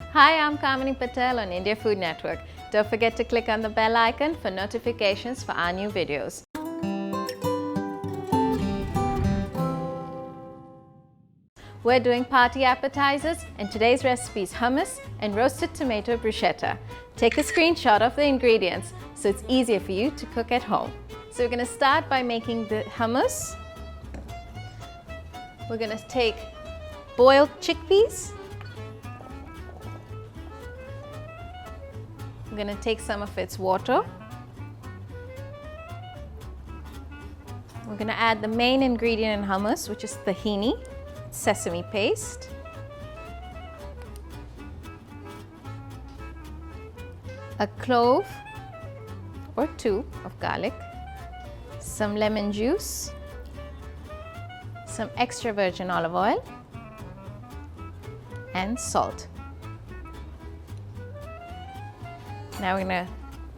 Hi, I'm Kamini Patel on India Food Network. Don't forget to click on the bell icon for notifications for our new videos. We're doing party appetizers, and today's recipe is hummus and roasted tomato bruschetta. Take a screenshot of the ingredients so it's easier for you to cook at home. So we're going to start by making the hummus. We're going to take boiled chickpeas. I'm going to take some of its water. We're going to add the main ingredient in hummus, which is tahini, sesame paste, a clove or two of garlic, some lemon juice, some extra virgin olive oil, and salt. Now we're going to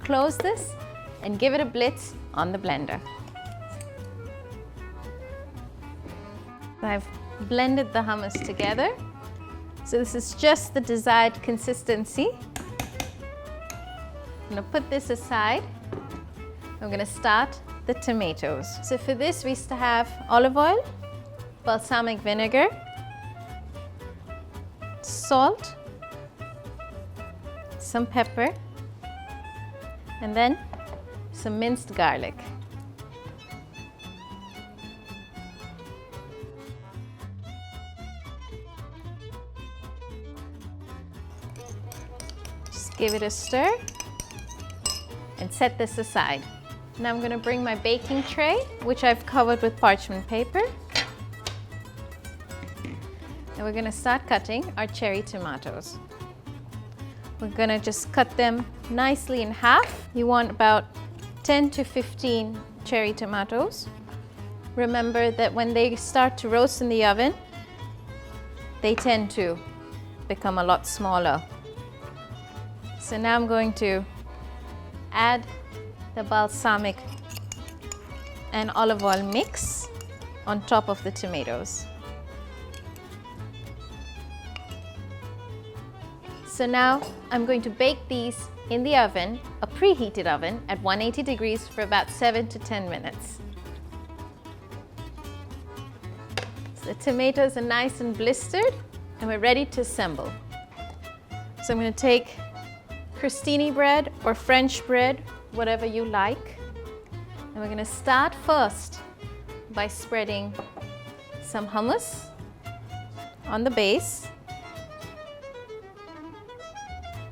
close this and give it a blitz on the blender. I've blended the hummus together. So this is just the desired consistency. I'm going to put this aside. I'm going to start the tomatoes. So for this we have olive oil, balsamic vinegar, salt, some pepper, and then some minced garlic. Just give it a stir and set this aside. Now I'm going to bring my baking tray, which I've covered with parchment paper. And we're going to start cutting our cherry tomatoes. We're going to just cut them nicely in half. You want about 10 to 15 cherry tomatoes. Remember that when they start to roast in the oven, they tend to become a lot smaller. So now I'm going to add the balsamic and olive oil mix on top of the tomatoes. So now I'm going to bake these in the oven, a preheated oven, at 180 degrees for about 7 to 10 minutes. So the tomatoes are nice and blistered and we're ready to assemble. So I'm going to take crostini bread or French bread, whatever you like. And we're going to start first by spreading some hummus on the base.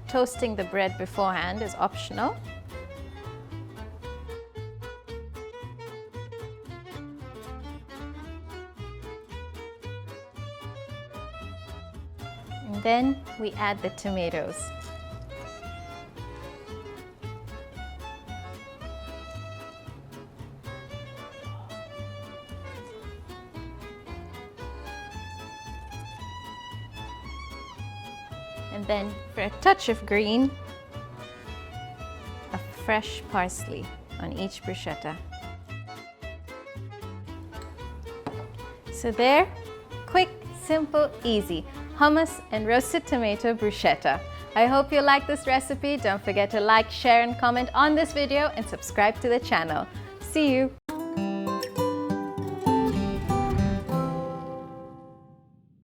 Toasting the bread beforehand is optional. And then we add the tomatoes. And then for a touch of green, a fresh parsley on each bruschetta. So there, quick, simple, easy, hummus and roasted tomato bruschetta. I hope you like this recipe. Don't forget to like, share and comment on this video and subscribe to the channel. See you!